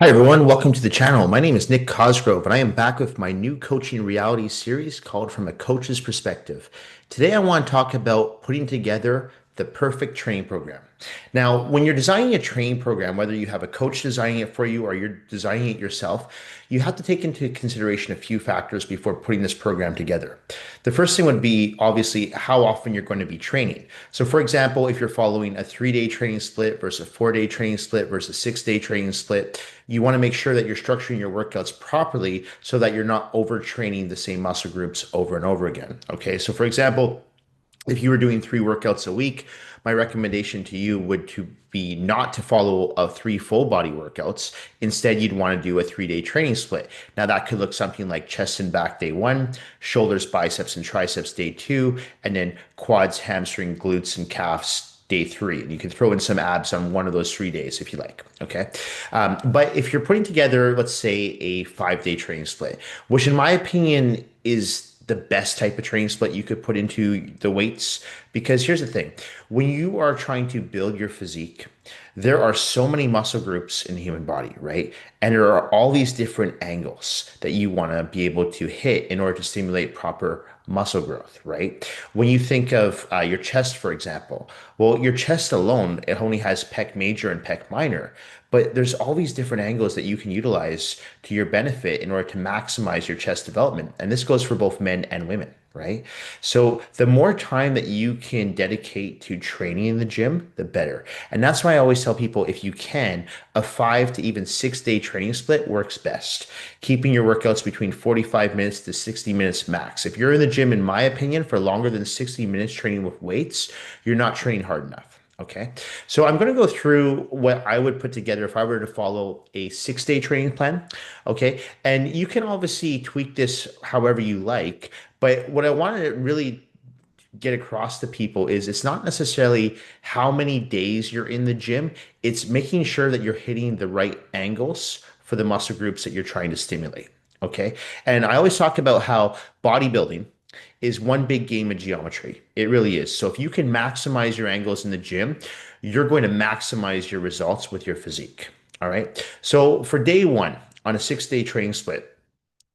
Hi, everyone. Welcome to the channel. My name is Nick Cosgrove, and I am back with my new coaching reality series called From a Coach's Perspective. Today, I want to talk about putting together the perfect training program. Now, when you're designing a training program, whether you have a coach designing it for you or you're designing it yourself, you have to take into consideration a few factors before putting this program together. The first thing would be obviously how often you're going to be training. So, for example, if you're following a 3 day training split versus a 4 day training split versus a 6 day training split, you want to make sure that you're structuring your workouts properly so that you're not overtraining the same muscle groups over and over again. Okay. So, for example, if you were doing 3 workouts a week, my recommendation to you would to be not to follow a 3 full body workouts. Instead, you'd want to do a 3 day training split. Now that could look something like chest and back day one, shoulders, biceps, and triceps day two, and then quads, hamstring, glutes, and calves day three. And you can throw in some abs on one of those 3 days if you like. Okay. But if you're putting together, let's say, a 5 day training split, which in my opinion is the best type of training split you could put into the weights. Because here's the thing, when you are trying to build your physique, there are so many muscle groups in the human body, right? And there are all these different angles that you want to be able to hit in order to stimulate proper muscle growth, right? When you think of your chest, for example, well, your chest alone, it only has pec major and pec minor, but there's all these different angles that you can utilize to your benefit in order to maximize your chest development. And this goes for both men and women, right? So the more time that you can dedicate to training in the gym, the better. And that's why I always tell people, if you can, a 5 to even 6 day training split works best. Keeping your workouts between 45 minutes to 60 minutes max. If you're in the gym, in my opinion, for longer than 60 minutes training with weights, you're not training hard enough. Okay. So I'm going to go through what I would put together if I were to follow a 6 day training plan. Okay. And you can obviously tweak this however you like. But what I want to really get across to people is it's not necessarily how many days you're in the gym, it's making sure that you're hitting the right angles for the muscle groups that you're trying to stimulate. Okay. And I always talk about how bodybuilding is one big game of geometry. It really is. So if you can maximize your angles in the gym, you're going to maximize your results with your physique. All right. So for day one on a 6 day training split,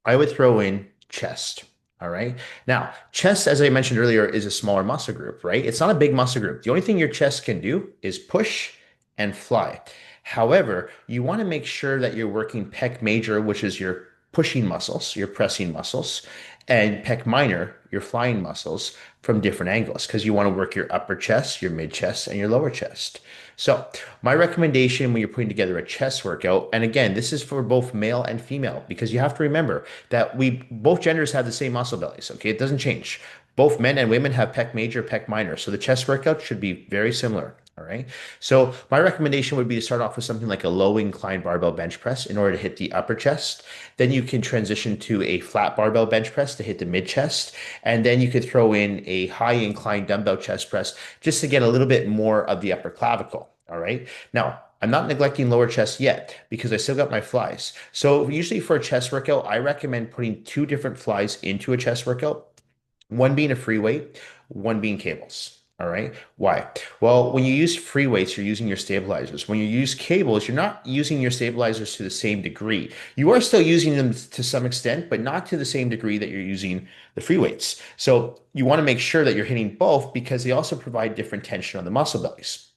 I would throw in chest. All right. Now, chest, as I mentioned earlier, is a smaller muscle group, right? It's not a big muscle group. The only thing your chest can do is push and fly. However, you want to make sure that you're working pec major, which is your pushing muscles, your pressing muscles, and pec minor, your flying muscles, from different angles because you want to work your upper chest, your mid chest, and your lower chest. So, my recommendation when you're putting together a chest workout, and again, this is for both male and female because you have to remember that we both genders have the same muscle bellies. Okay, it doesn't change. Both men and women have pec major, pec minor. So the chest workout should be very similar. All right. So my recommendation would be to start off with something like a low incline barbell bench press in order to hit the upper chest. Then you can transition to a flat barbell bench press to hit the mid chest. And then you could throw in a high incline dumbbell chest press just to get a little bit more of the upper clavicle. All right. Now, I'm not neglecting lower chest yet because I still got my flies. So usually for a chest workout, I recommend putting 2 different flies into a chest workout, one being a free weight, one being cables. All right. Why? Well, when you use free weights, you're using your stabilizers. When you use cables, you're not using your stabilizers to the same degree. You are still using them to some extent, but not to the same degree that you're using the free weights. So you want to make sure that you're hitting both because they also provide different tension on the muscle bellies.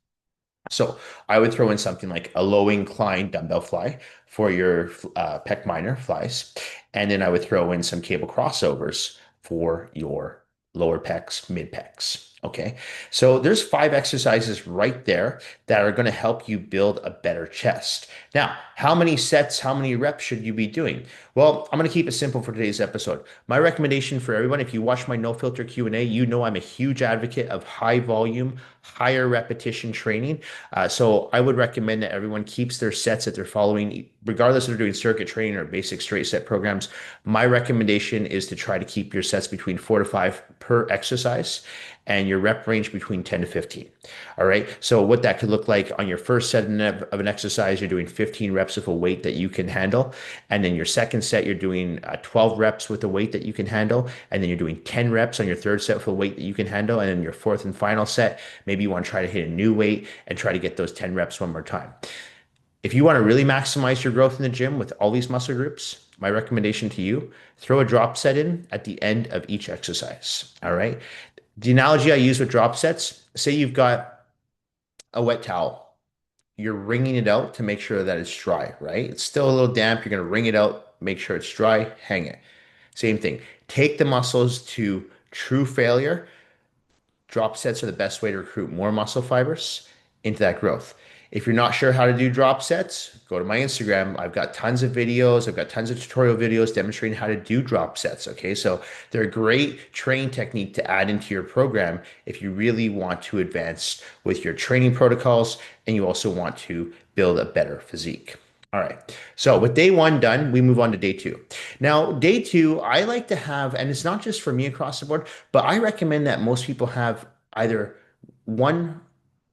So I would throw in something like a low incline dumbbell fly for your pec minor flies. And then I would throw in some cable crossovers for your lower pecs, mid pecs. Okay. So there's 5 exercises right there that are going to help you build a better chest. Now, how many sets, how many reps should you be doing? Well, I'm going to keep it simple for today's episode. My recommendation for everyone, if you watch my no filter Q&A, you know I'm a huge advocate of high volume, higher repetition training. So I would recommend that everyone keeps their sets that they're following, regardless if they're doing circuit training or basic straight set programs. My recommendation is to try to keep your sets between 4 to 5 per exercise and your rep range between 10 to 15. All right. So what that could look like on your first set of an exercise, you're doing 15 reps with a weight that you can handle. And then your second set, you're doing 12 reps with a weight that you can handle. And then you're doing 10 reps on your third set with a weight that you can handle. And then your fourth and final set, maybe you want to try to hit a new weight and try to get those 10 reps one more time. If you want to really maximize your growth in the gym with all these muscle groups, my recommendation to you, throw a drop set in at the end of each exercise. All right. The analogy I use with drop sets, say you've got a wet towel, you're wringing it out to make sure that it's dry, right? It's still a little damp. You're going to wring it out, make sure it's dry, hang it. Same thing. Take the muscles to true failure. Drop sets are the best way to recruit more muscle fibers into that growth. If you're not sure how to do drop sets, go to my Instagram. I've got tons of videos. I've got tons of tutorial videos demonstrating how to do drop sets. Okay. So they're a great training technique to add into your program if you really want to advance with your training protocols and you also want to build a better physique. All right. So with day one done, we move on to day two. Now, day two, I like to have, and it's not just for me across the board, but I recommend that most people have either one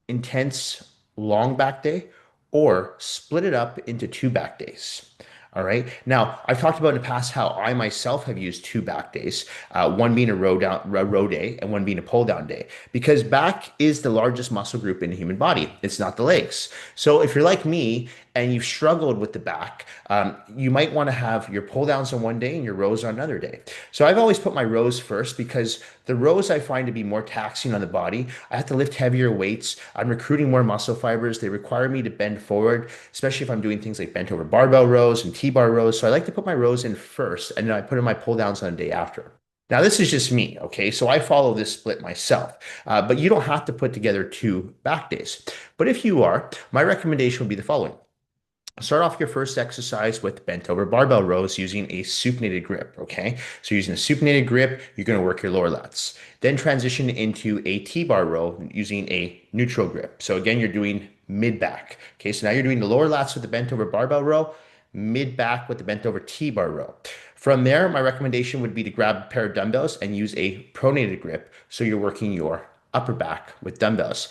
intense long back day or split it up into two back days. All right. Now, I've talked about in the past how I myself have used two back days, one being a row day, and one being a pull down day, because back is the largest muscle group in the human body. It's not the legs. So if you're like me and you've struggled with the back, you might want to have your pull downs on one day and your rows on another day. So I've always put my rows first because the rows I find to be more taxing on the body. I have to lift heavier weights. I'm recruiting more muscle fibers. They require me to bend forward, especially if I'm doing things like bent over barbell rows and T-bar rows. So I like to put my rows in first and then I put in my pull downs on the day after. Now, this is just me, okay? So I follow this split myself, but you don't have to put together two back days. But if you are, my recommendation would be the following. Start off your first exercise with bent over barbell rows using a supinated grip, okay? So using a supinated grip, you're going to work your lower lats. Then transition into a T-bar row using a neutral grip. So again, you're doing mid-back, okay? So now you're doing the lower lats with the bent over barbell row, mid-back with the bent over T-bar row. From there, my recommendation would be to grab a pair of dumbbells and use a pronated grip. So you're working your upper back with dumbbells.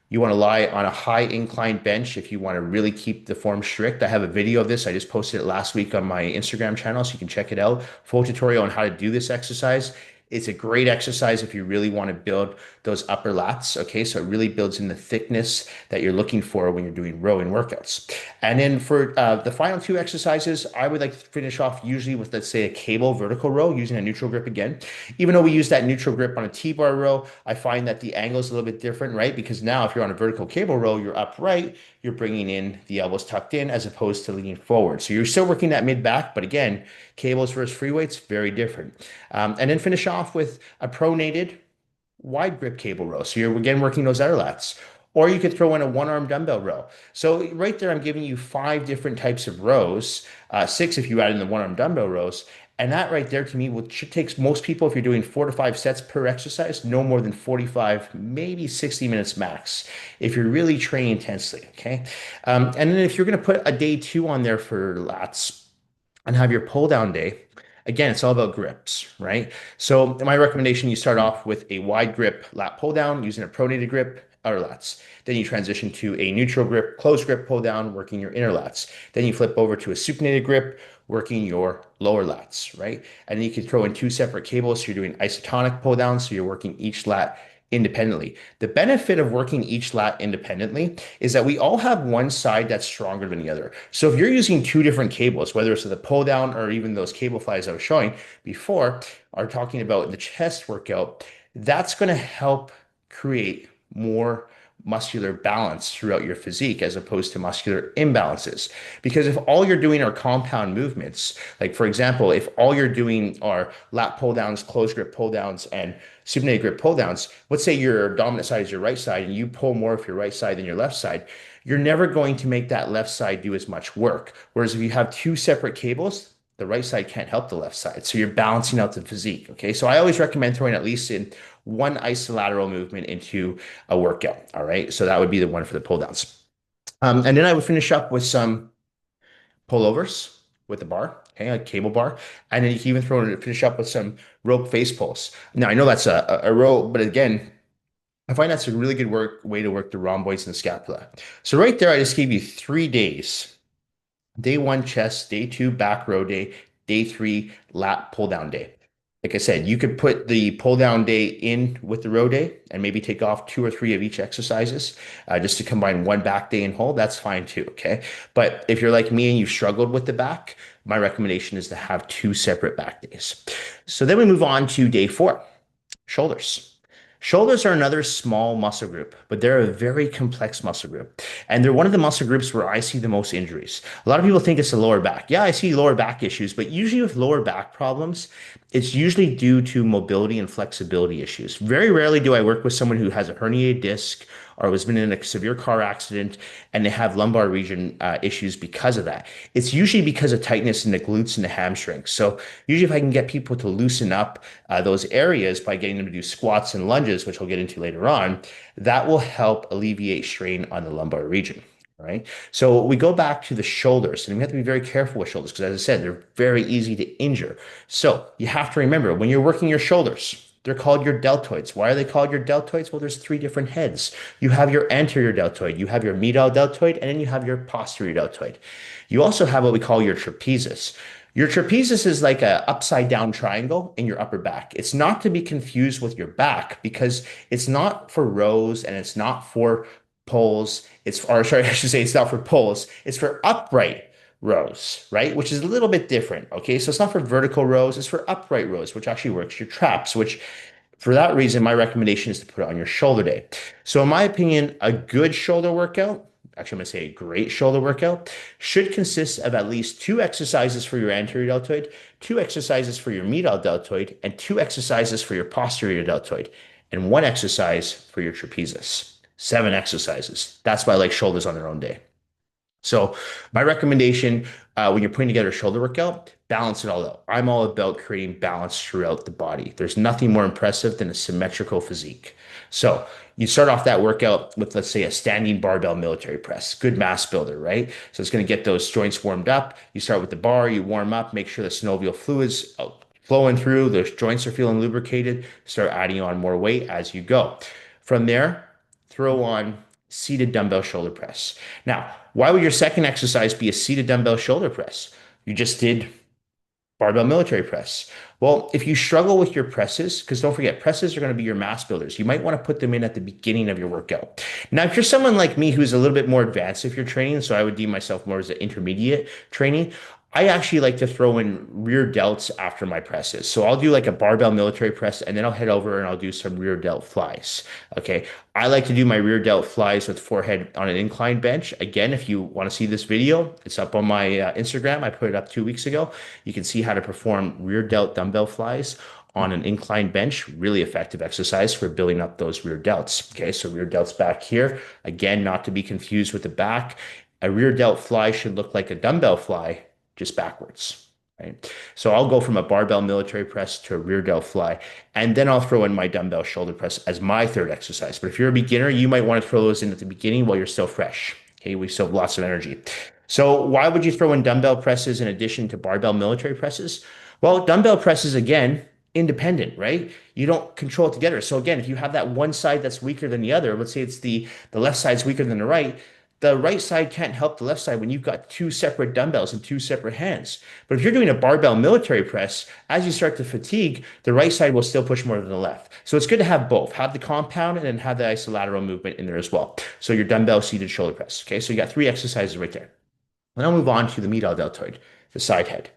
You want to lie on a high incline bench if you want to really keep the form strict. I have a video of this. I just posted it last week on my Instagram channel, so you can check it out. Full tutorial on how to do this exercise. It's a great exercise if you really want to build those upper lats. Okay, so it really builds in the thickness that you're looking for when you're doing rowing workouts. And then for the final two exercises, I would like to finish off usually with, let's say, a cable vertical row using a neutral grip again. Even though we use that neutral grip on a T-bar row, I find that the angle is a little bit different, right? Because now if you're on a vertical cable row, you're upright, you're bringing in the elbows tucked in as opposed to leaning forward. So you're still working that mid back, but again, cables versus free weights, very different. And then finish off with a pronated wide grip cable row. So you're again working those outer lats. Or you could throw in a one arm dumbbell row. So right there, I'm giving you five different types of rows, six if you add in the one arm dumbbell rows. And that right there to me should takes most people, if you're doing 4 to 5 sets per exercise, no more than 45, maybe 60 minutes max if you're really training intensely. Okay. And then if you're going to put a day two on there for lats, and have your pull down day, again, it's all about grips, right? So my recommendation, you start off with a wide grip lat pull down using a pronated grip, outer lats. Then you transition to a neutral grip, closed grip pull down, working your inner lats. Then you flip over to a supinated grip, working your lower lats, right? And then you can throw in two separate cables. So you're doing isotonic pull down. So you're working each lat independently. The benefit of working each lat independently is that we all have one side that's stronger than the other. So if you're using two different cables, whether it's the pull down or even those cable flies I was showing before, are talking about the chest workout, that's going to help create more muscular balance throughout your physique as opposed to muscular imbalances. Because if all you're doing are compound movements, like for example, if all you're doing are lat pull downs, closed grip pull downs, and supinated grip pull downs, let's say your dominant side is your right side and you pull more of your right side than your left side, you're never going to make that left side do as much work. Whereas if you have two separate cables, the right side can't help the left side. So you're balancing out the physique. Okay. So I always recommend throwing at least in one isolateral movement into a workout. All right. So that would be the one for the pull downs. And then I would finish up with some pullovers with the bar, okay, a cable bar. And then you can even finish up with some rope face pulls. Now I know that's a row, but again, I find that's a really good way to work the rhomboids and the scapula. So right there, I just gave you 3 days. Day one, chest. Day two, back row day. Day three, lat pull down day. Like I said, you could put the pull down day in with the row day and maybe take off two or three of each exercises just to combine one back day and hold. That's fine too. Okay. But if you're like me and you've struggled with the back, my recommendation is to have two separate back days. So then we move on to day four. Shoulders. Shoulders are another small muscle group, but they're a very complex muscle group. And they're one of the muscle groups where I see the most injuries. A lot of people think it's the lower back. Yeah, I see lower back issues, but usually with lower back problems, it's usually due to mobility and flexibility issues. Very rarely do I work with someone who has a herniated disc or has been in a severe car accident and they have lumbar region issues because of that. It's usually because of tightness in the glutes and the hamstrings. So usually if I can get people to loosen up those areas by getting them to do squats and lunges, which I'll get into later on, that will help alleviate strain on the lumbar region. All right. So we go back to the shoulders, and we have to be very careful with shoulders because, as I said, they're very easy to injure. So you have to remember when you're working your shoulders, they're called your deltoids. Why are they called your deltoids? Well, there's three different heads. You have your anterior deltoid, you have your medial deltoid, and then you have your posterior deltoid. You also have what we call your trapezius. Your trapezius is like a upside down triangle in your upper back. It's not to be confused with your back because it's not for rows and it's not for pulls. Or sorry, I should say it's not for pulls. It's for upright rows, right? Which is a little bit different. Okay. So it's not for vertical rows, it's for upright rows, which actually works your traps, which for that reason, my recommendation is to put it on your shoulder day. So, in my opinion, a good shoulder workout, actually, I'm going to say a great shoulder workout, should consist of at least two exercises for your anterior deltoid, two exercises for your medial deltoid, and two exercises for your posterior deltoid, and one exercise for your trapezius. Seven exercises. That's why I like shoulders on their own day. So my recommendation when you're putting together a shoulder workout, balance it all out. I'm all about creating balance throughout the body. There's nothing more impressive than a symmetrical physique. So you start off that workout with, let's say, a standing barbell military press, good mass builder, right? So it's going to get those joints warmed up. You start with the bar, you warm up, make sure the synovial fluids flowing through, those joints are feeling lubricated. Start adding on more weight as you go. From there, throw on seated dumbbell shoulder press. Now, why would your second exercise be a seated dumbbell shoulder press? You just did barbell military press. Well, if you struggle with your presses, because don't forget, presses are going to be your mass builders, you might want to put them in at the beginning of your workout. Now, if you're someone like me who's a little bit more advanced if you're training, so I would deem myself more as an intermediate training, I actually like to throw in rear delts after my presses. So I'll do like a barbell military press and then I'll head over and I'll do some rear delt flies. Okay. I like to do my rear delt flies with forehead on an incline bench. Again, if you want to see this video, it's up on my Instagram. I put it up 2 weeks ago. You can see how to perform rear delt dumbbell flies on an incline bench. Really effective exercise for building up those rear delts. Okay. So rear delts back here. Again, not to be confused with the back. A rear delt fly should look like a dumbbell fly just backwards, right? So I'll go from a barbell military press to a rear delt fly, and then I'll throw in my dumbbell shoulder press as my third exercise. But if you're a beginner, you might want to throw those in at the beginning while you're still fresh. Okay, we still have lots of energy. So why would you throw in dumbbell presses in addition to barbell military presses? Well, dumbbell presses, again, independent, right? You don't control it together. So again, if you have that one side that's weaker than the other, let's say it's the left side's weaker than the right side can't help the left side when you've got two separate dumbbells in two separate hands. But if you're doing a barbell military press, as you start to fatigue, the right side will still push more than the left. So it's good to have both. Have the compound and then have the isolateral movement in there as well. So your dumbbell seated shoulder press. Okay, so you got three exercises right there. Then I'll move on to the medial deltoid, the side head.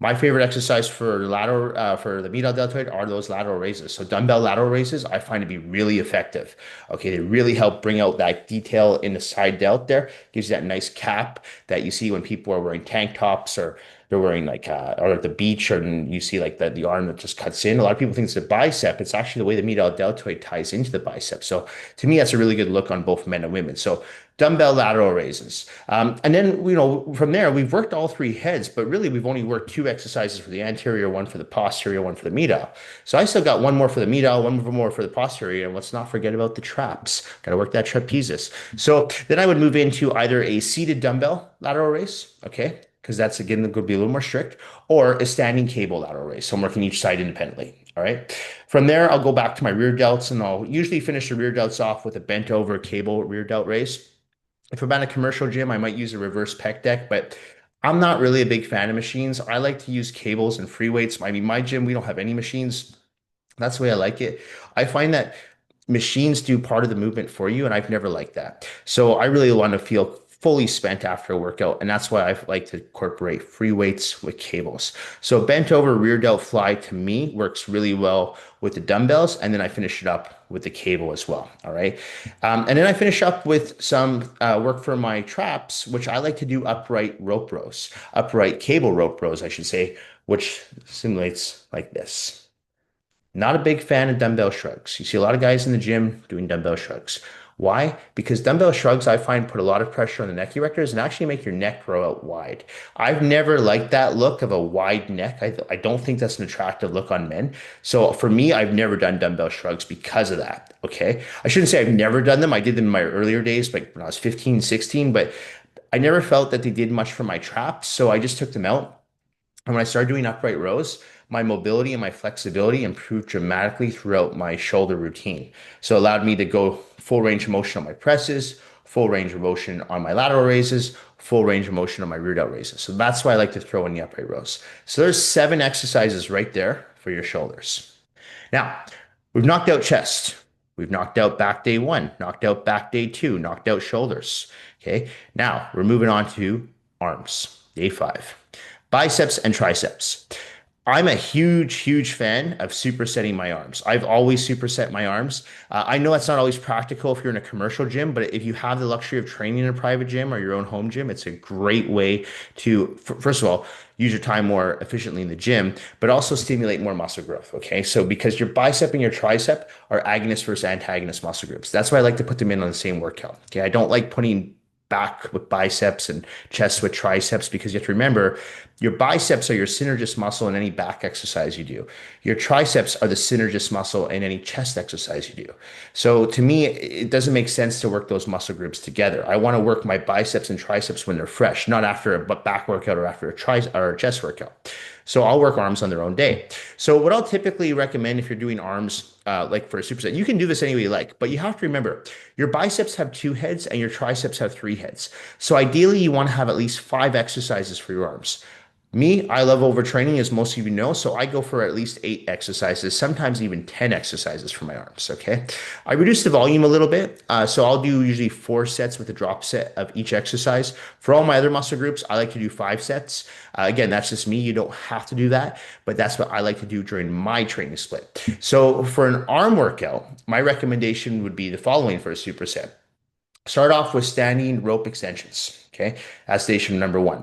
My favorite exercise for the medial deltoid are those lateral raises. So dumbbell lateral raises I find to be really effective. Okay, they really help bring out that detail in the side delt there. Gives you that nice cap that you see when people are wearing tank tops or they're wearing like or at the beach or you see like the arm that just cuts in. A lot of people think it's a bicep. It's actually the way the medial deltoid ties into the bicep. So to me, that's a really good look on both men and women. So dumbbell lateral raises. And then, from there, we've worked all three heads, but really we've only worked two exercises for the anterior, one for the posterior, one for the medial. So I still got one more for the medial, one more for the posterior. And let's not forget about the traps. Got to work that trapezius. So then I would move into either a seated dumbbell lateral raise, okay? Because that's, again, going to be a little more strict, or a standing cable lateral raise. So I'm working each side independently. All right. From there, I'll go back to my rear delts and I'll usually finish the rear delts off with a bent over cable rear delt raise. If I'm at a commercial gym, I might use a reverse pec deck, but I'm not really a big fan of machines. I like to use cables and free weights. I mean, my gym, we don't have any machines. That's the way I like it. I find that machines do part of the movement for you, and I've never liked that. So I really want to feel fully spent after a workout, and that's why I like to incorporate free weights with cables. So bent over rear delt fly to me works really well with the dumbbells, and then I finish it up with the cable as well. All right. And then I finish up with some work for my traps, which I like to do upright rope rows, upright cable rope rows, I should say, which simulates like this. Not a big fan of dumbbell shrugs. You see a lot of guys in the gym doing dumbbell shrugs. Why? Because dumbbell shrugs, I find, put a lot of pressure on the neck erectors and actually make your neck grow out wide. I've never liked that look of a wide neck. I don't think that's an attractive look on men. So for me, I've never done dumbbell shrugs because of that. Okay. I shouldn't say I've never done them. I did them in my earlier days, like when I was 15, 16, but I never felt that they did much for my traps. So I just took them out. And when I started doing upright rows, my mobility and my flexibility improved dramatically throughout my shoulder routine. So it allowed me to go full range of motion on my presses, full range of motion on my lateral raises, full range of motion on my rear delt raises. So that's why I like to throw in the upright rows. So there's 7 exercises right there for your shoulders. Now, we've knocked out chest. We've knocked out back day one, knocked out back day two, knocked out shoulders. Okay. Now we're moving on to arms, day 5, biceps and triceps. I'm a huge, huge fan of supersetting my arms. I've always superset my arms. I know that's not always practical if you're in a commercial gym, but if you have the luxury of training in a private gym or your own home gym, it's a great way to, first of all, use your time more efficiently in the gym, but also stimulate more muscle growth. Okay. So because your bicep and your tricep are agonist versus antagonist muscle groups. That's why I like to put them in on the same workout. Okay. I don't like putting back with biceps and chest with triceps because you have to remember your biceps are your synergist muscle in any back exercise you do. Your triceps are the synergist muscle in any chest exercise you do. So to me, it doesn't make sense to work those muscle groups together. I want to work my biceps and triceps when they're fresh, not after a back workout or after a or a chest workout. So I'll work arms on their own day. So what I'll typically recommend if you're doing arms, like for a superset, you can do this any way you like, but you have to remember your biceps have 2 heads and your triceps have 3 heads. So ideally, you want to have at least 5 exercises for your arms. Me, I love overtraining, as most of you know, so I go for at least 8 exercises, sometimes even 10 exercises for my arms. Okay. I reduce the volume a little bit. So I'll do usually 4 sets with a drop set of each exercise. For all my other muscle groups, I like to do 5 sets. Again, that's just me. You don't have to do that, but that's what I like to do during my training split. So for an arm workout, my recommendation would be the following for a superset. Start off with standing rope extensions. Okay, that's station number 1.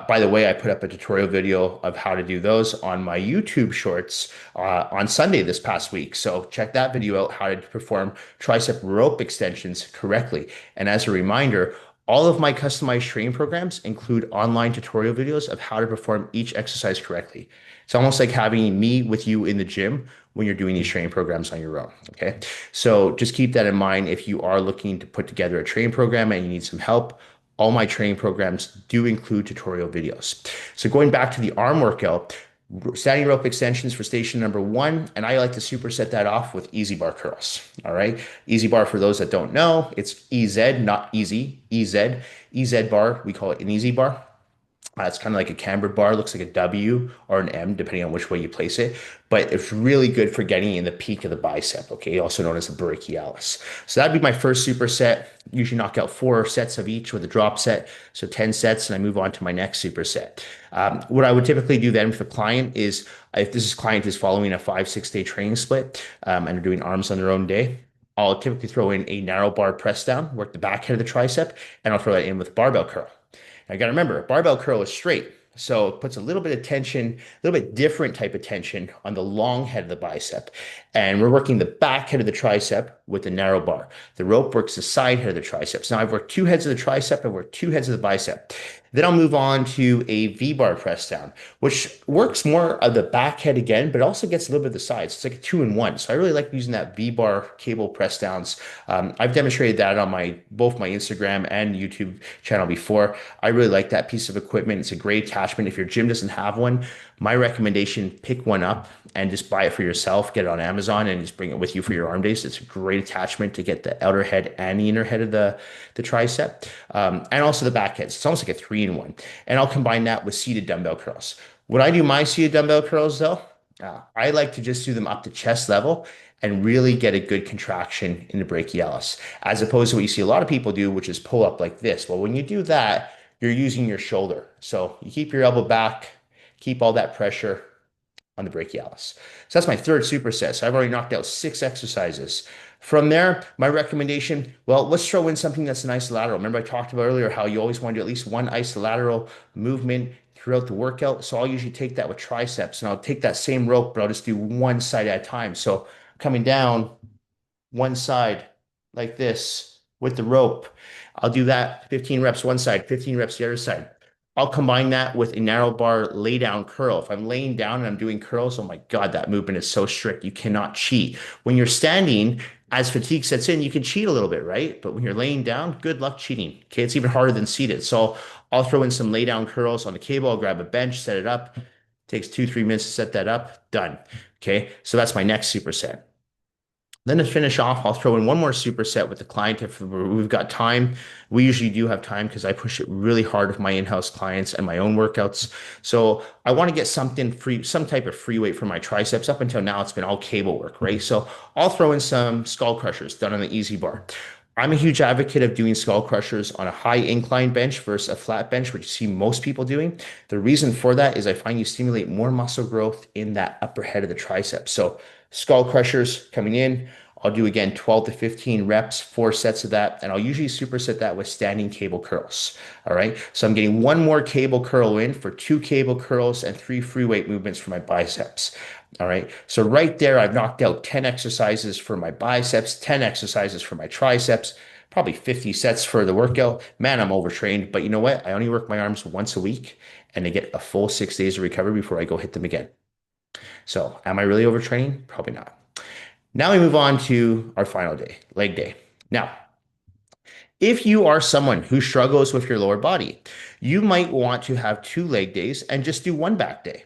By the way, I put up a tutorial video of how to do those on my YouTube shorts on Sunday this past week. So check that video out, how to perform tricep rope extensions correctly. And as a reminder, all of my customized training programs include online tutorial videos of how to perform each exercise correctly. It's almost like having me with you in the gym when you're doing these training programs on your own. Okay. So just keep that in mind if you are looking to put together a training program and you need some help. All my training programs do include tutorial videos. So going back to the arm workout, standing rope extensions for station number 1, and I like to superset that off with easy bar curls. All right. Easy bar, for those that don't know, it's EZ, not easy, EZ. EZ bar, we call it an easy bar. It's kind of like a cambered bar, looks like a W or an M, depending on which way you place it. But it's really good for getting in the peak of the bicep, okay? Also known as the brachialis. So that'd be my first superset. Usually knock out 4 sets of each with a drop set. So 10 sets, and I move on to my next superset. What I would typically do then with a client is, if this client is following a 5-6 day training split and they're doing arms on their own day, I'll typically throw in a narrow bar press down, work the back head of the tricep, and I'll throw that in with barbell curl. I got to remember, barbell curl is straight. So it puts a little bit of tension, a little bit different type of tension on the long head of the bicep. And we're working the back head of the tricep with the narrow bar. The rope works the side head of the triceps. Now I've worked 2 heads of the tricep, I've worked 2 heads of the bicep. Then I'll move on to a V-bar press down, which works more of the back head again, but also gets a little bit of the sides. It's like a 2-in-1. So I really like using that V-bar cable press downs. I've demonstrated that on both my Instagram and YouTube channel before. I really like that piece of equipment. It's a great attachment. If your gym doesn't have one, my recommendation, pick one up and just buy it for yourself, get it on Amazon and just bring it with you for your arm days. It's a great attachment to get the outer head and the inner head of the tricep, and also the back head. So it's almost like a 3-in-1. And I'll combine that with seated dumbbell curls. When I do my seated dumbbell curls, though, I like to just do them up to chest level and really get a good contraction in the brachialis, as opposed to what you see a lot of people do, which is pull up like this. Well, when you do that, you're using your shoulder. So you keep your elbow back, keep all that pressure on the brachialis. So that's my third superset. So I've already knocked out 6 exercises. From there, my recommendation, well, let's throw in something that's an isolateral. Remember I talked about earlier how you always want to do at least one isolateral movement throughout the workout. So I'll usually take that with triceps and I'll take that same rope, but I'll just do one side at a time. So coming down one side like this with the rope. I'll do that 15 reps one side, 15 reps the other side. I'll combine that with a narrow bar lay down curl. If I'm laying down and I'm doing curls, oh my God, that movement is so strict. You cannot cheat. When you're standing, as fatigue sets in, you can cheat a little bit, right? But when you're laying down, good luck cheating. Okay, it's even harder than seated. So I'll throw in some lay down curls on the cable. I'll grab a bench, set it up. Takes 2, 3 minutes to set that up. Done. Okay, so that's my next superset. Then to finish off, I'll throw in one more superset with the client if we've got time. We usually do have time because I push it really hard with my in-house clients and my own workouts. So I want to get something free, some type of free weight for my triceps. Up until now, it's been all cable work, right? So I'll throw in some skull crushers done on the easy bar. I'm a huge advocate of doing skull crushers on a high incline bench versus a flat bench, which you see most people doing. The reason for that is I find you stimulate more muscle growth in that upper head of the triceps. So skull crushers coming in, I'll do again 12 to 15 reps, 4 sets of that, and I'll usually superset that with standing cable curls. All right. So I'm getting one more cable curl in for 2 cable curls and 3 free weight movements for my biceps. All right. So right there, I've knocked out 10 exercises for my biceps, 10 exercises for my triceps, probably 50 sets for the workout. Man, I'm overtrained, but you know what? I only work my arms once a week and I get a full 6 days of recovery before I go hit them again. So am I really overtraining? Probably not. Now we move on to our final day, leg day. Now, if you are someone who struggles with your lower body, you might want to have 2 leg days and just do one back day.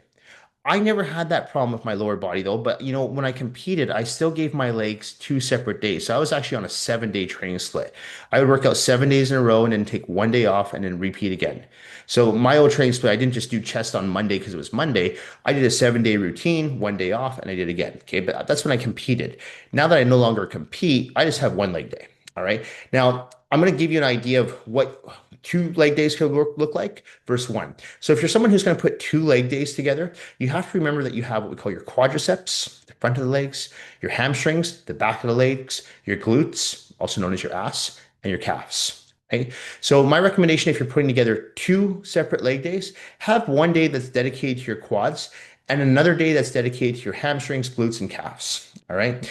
I never had that problem with my lower body though, but when I competed, I still gave my legs 2 separate days. So I was actually on a 7 day training split. I would work out 7 days in a row and then take one day off and then repeat again. So my old training split, I didn't just do chest on Monday because it was Monday. I did a 7 day routine, one day off, and I did again. Okay, but that's when I competed. Now that I no longer compete, I just have one leg day. All right. Now I'm going to give you an idea of what 2 leg days could look like versus one. So if you're someone who's going to put 2 leg days together, you have to remember that you have what we call your quadriceps, the front of the legs, your hamstrings, the back of the legs, your glutes, also known as your ass, and your calves. Okay. So my recommendation, if you're putting together 2 separate leg days, have one day that's dedicated to your quads and another day that's dedicated to your hamstrings, glutes, and calves. All right.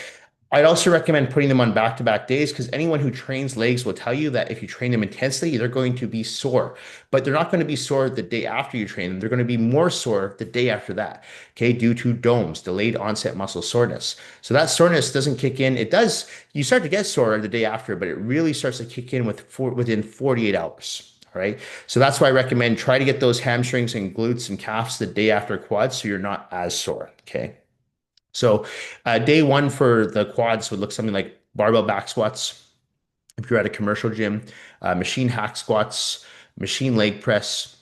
I'd also recommend putting them on back-to-back days because anyone who trains legs will tell you that if you train them intensely, they're going to be sore. But they're not going to be sore the day after you train them. They're going to be more sore the day after that, okay, due to DOMS, delayed onset muscle soreness. So that soreness doesn't kick in. It does, you start to get sore the day after, but it really starts to kick in within 48 hours. All right. So that's why I recommend try to get those hamstrings and glutes and calves the day after quads so you're not as sore. Okay. So day one for the quads would look something like barbell back squats. If you're at a commercial gym, machine hack squats, machine leg press.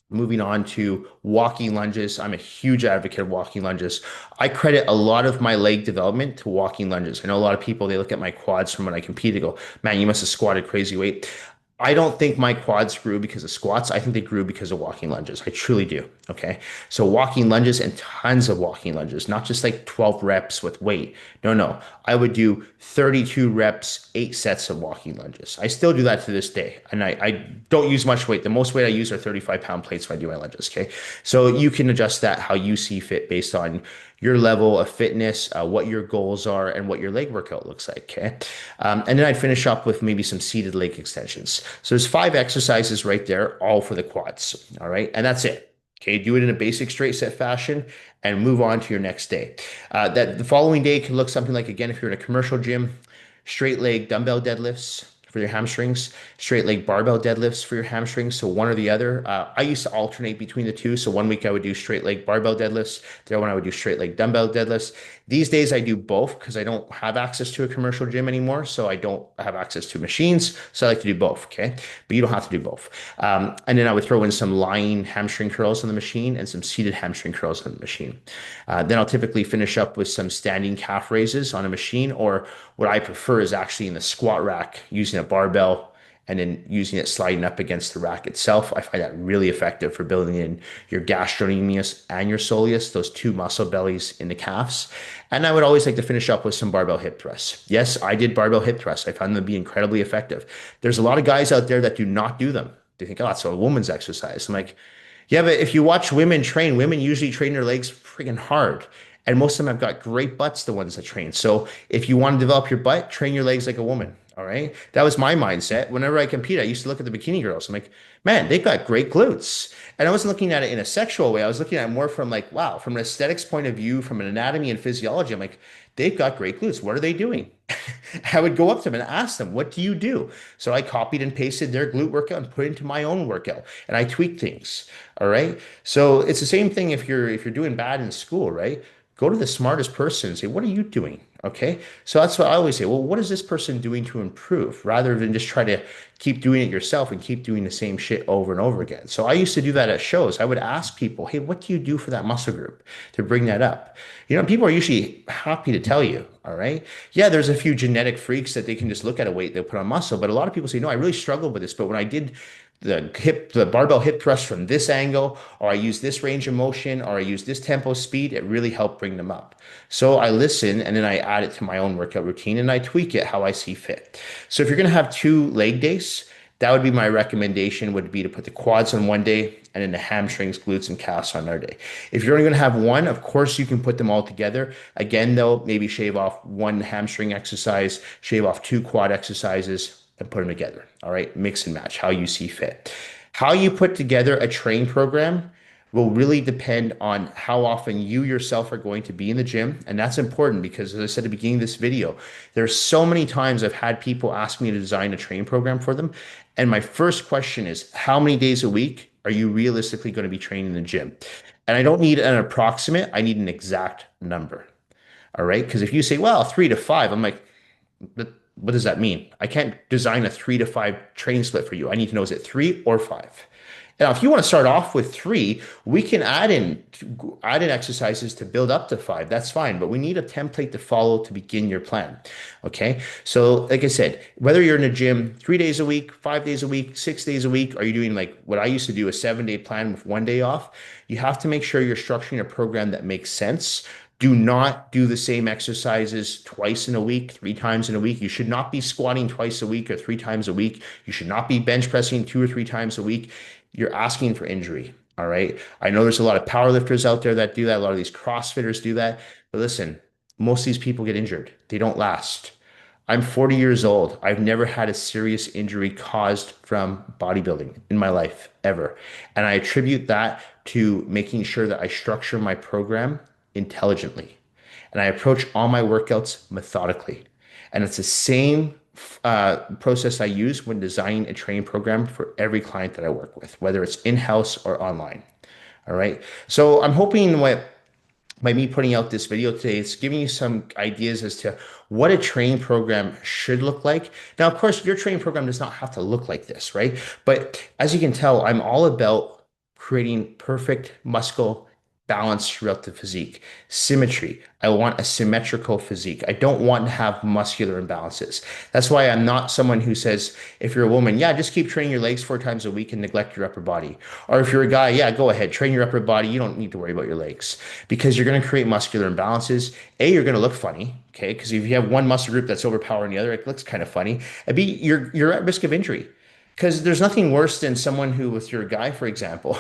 Moving on to walking lunges. I'm a huge advocate of walking lunges. I credit a lot of my leg development to walking lunges. I know a lot of people, they look at my quads from when I compete, they go, man, you must have squatted crazy weight. I don't think my quads grew because of squats. I think they grew because of walking lunges. I truly do. Okay. So walking lunges and tons of walking lunges, not just like 12 reps with weight. No, no. I would do 32 reps, 8 sets of walking lunges. I still do that to this day. And I don't use much weight. The most weight I use are 35-pound plates when I do my lunges. Okay. So you can adjust that how you see fit based on your level of fitness, what your goals are, and what your leg workout looks like. Okay. And then I'd finish up with maybe some seated leg extensions. So there's 5 exercises right there, all for the quads. All right. And that's it. Okay. Do it in a basic straight set fashion and move on to your next day. That the following day can look something like, again, if you're in a commercial gym, straight leg dumbbell deadlifts for your hamstrings, straight leg barbell deadlifts for your hamstrings. So one or the other. I used to alternate between the two. So one week I would do straight leg barbell deadlifts. The other one I would do straight leg dumbbell deadlifts. These days I do both because I don't have access to a commercial gym anymore. So I don't have access to machines. So I like to do both. Okay. But you don't have to do both. And then I would throw in some lying hamstring curls on the machine and some seated hamstring curls on the machine. Then I'll typically finish up with some standing calf raises on a machine, or what I prefer is actually in the squat rack using a barbell and then using it sliding up against the rack itself. I find that really effective for building in your gastrocnemius and your soleus, those two muscle bellies in the calves. And I would always like to finish up with some barbell hip thrusts. Yes, I did barbell hip thrusts. I found them to be incredibly effective. There's a lot of guys out there that do not do them. They think, oh, it's a woman's exercise. I'm like, yeah, but if you watch women train, women usually train their legs freaking hard. And most of them have got great butts, the ones that train. So if you want to develop your butt, train your legs like a woman. All right. That was my mindset. Whenever I compete, I used to look at the bikini girls. I'm like, man, they've got great glutes. And I wasn't looking at it in a sexual way. I was looking at it more from like, wow, from an aesthetics point of view, from an anatomy and physiology. I'm like, they've got great glutes. What are they doing? I would go up to them and ask them, what do you do? So I copied and pasted their glute workout and put it into my own workout. And I tweaked things. All right. So it's the same thing if you're doing bad in school, right? Go to the smartest person and say, what are you doing? Okay. So that's what I always say. Well, what is this person doing to improve rather than just try to keep doing it yourself and keep doing the same shit over and over again? So I used to do that at shows. I would ask people, hey, what do you do for that muscle group to bring that up? You know, people are usually happy to tell you. All right. Yeah, there's a few genetic freaks that they can just look at a weight, they'll put on muscle. But a lot of people say, no, I really struggled with this. But when I did the barbell hip thrust from this angle, or I use this range of motion, or I use this tempo speed, it really helped bring them up. So I listen and then I add it to my own workout routine and I tweak it how I see fit. So if you're going to have two leg days, that would be my recommendation would be to put the quads on one day and then the hamstrings, glutes, and calves on another day. If you're only going to have one, of course, you can put them all together. Again, though, maybe shave off one hamstring exercise, shave off two quad exercises, and put them together. All right. Mix and match how you see fit. How you put together a train program will really depend on how often you yourself are going to be in the gym. And that's important because, as I said at the beginning of this video, there's so many times I've had people ask me to design a training program for them. And my first question is, how many days a week are you realistically going to be training in the gym? And I don't need an approximate, I need an exact number. All right. Because if you say, well, 3 to 5, I'm like, but what does that mean? I can't design a 3 to 5 training split for you. I need to know, is it 3 or 5? Now, if you want to start off with 3, we can add in exercises to build up to 5. That's fine, but we need a template to follow to begin your plan. Okay. So, like I said, whether you're in a gym 3 days a week, 5 days a week, 6 days a week, are you doing like what I used to do, a 7-day plan with one day off? You have to make sure you're structuring a program that makes sense. Do not do the same exercises twice in a week, 3 times in a week. You should not be squatting twice a week or 3 times a week. You should not be bench pressing 2 or 3 times a week. You're asking for injury. All right. I know there's a lot of powerlifters out there that do that. A lot of these CrossFitters do that. But listen, most of these people get injured. They don't last. I'm 40 years old. I've never had a serious injury caused from bodybuilding in my life ever. And I attribute that to making sure that I structure my program intelligently. And I approach all my workouts methodically. And it's the same process I use when designing a training program for every client that I work with, whether it's in-house or online. All right. So I'm hoping by me putting out this video today, it's giving you some ideas as to what a training program should look like. Now, of course, your training program does not have to look like this, right? But as you can tell, I'm all about creating perfect muscle balance throughout the physique. Symmetry. I want a symmetrical physique. I don't want to have muscular imbalances. That's why I'm not someone who says, if you're a woman, yeah, just keep training your legs 4 times a week and neglect your upper body. Or if you're a guy, yeah, go ahead, train your upper body. You don't need to worry about your legs because you're going to create muscular imbalances. A, you're going to look funny, okay? Because if you have one muscle group that's overpowering the other, it looks kind of funny. And B, you're at risk of injury. Because there's nothing worse than someone who, with your guy, for example,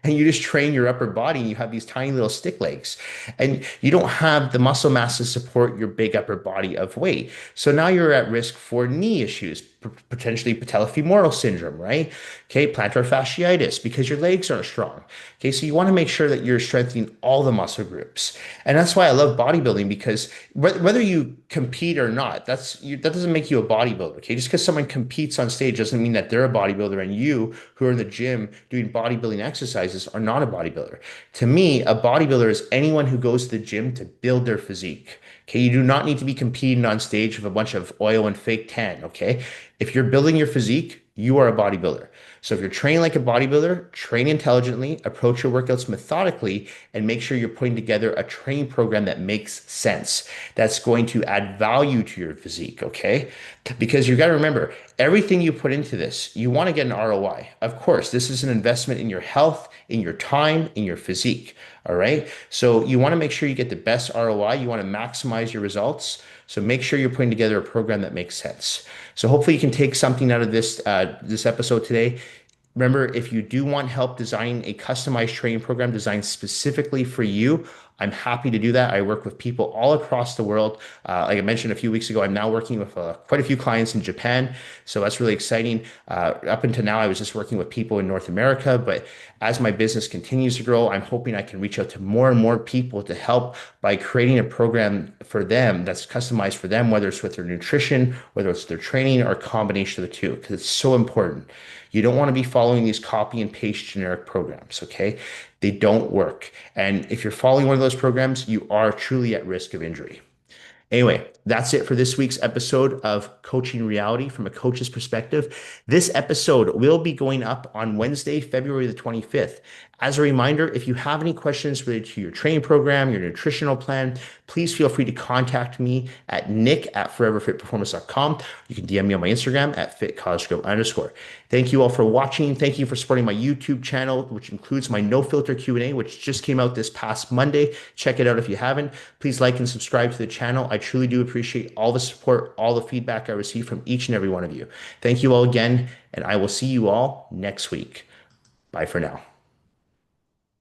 and you just train your upper body and you have these tiny little stick legs and you don't have the muscle mass to support your big upper body of weight. So now you're at risk for knee issues, potentially patellofemoral syndrome, right? Okay, plantar fasciitis because your legs aren't strong. Okay, so you want to make sure that you're strengthening all the muscle groups. And that's why I love bodybuilding because whether you compete or not, that doesn't make you a bodybuilder. Okay, just because someone competes on stage doesn't mean that they're a bodybuilder, and you who are in the gym doing bodybuilding exercises are not a bodybuilder. To me, a bodybuilder is anyone who goes to the gym to build their physique. Okay, you do not need to be competing on stage with a bunch of oil and fake tan. Okay, if you're building your physique, you are a bodybuilder. So if you're training like a bodybuilder, train intelligently, approach your workouts methodically, and make sure you're putting together a training program that makes sense, that's going to add value to your physique, okay? Because you got to remember, everything you put into this, you want to get an ROI. Of course, this is an investment in your health, in your time, in your physique, all right? So you want to make sure you get the best ROI. You want to maximize your results. So make sure you're putting together a program that makes sense. So hopefully you can take something out of this episode today. Remember, if you do want help designing a customized training program designed specifically for you, I'm happy to do that. I work with people all across the world. Like I mentioned a few weeks ago, I'm now working with quite a few clients in Japan. So that's really exciting. Up until now, I was just working with people in North America. But as my business continues to grow, I'm hoping I can reach out to more and more people to help by creating a program for them that's customized for them, whether it's with their nutrition, whether it's their training, or a combination of the two, because it's so important. You don't want to be following these copy and paste generic programs, okay? They don't work. And if you're following one of those programs, you are truly at risk of injury. Anyway, that's it for this week's episode of Coaching Reality from a coach's perspective. This episode will be going up on Wednesday, February the 25th. As a reminder, if you have any questions related to your training program, your nutritional plan, please feel free to contact me at nick@foreverfitperformance.com. You can DM me on my Instagram at @fitcosgrove_. Thank you all for watching. Thank you for supporting my YouTube channel, which includes my no filter Q&A, which just came out this past Monday. Check it out if you haven't. Please like and subscribe to the channel. I truly do appreciate all the support, all the feedback I receive from each and every one of you. Thank you all again, and I will see you all next week. Bye for now.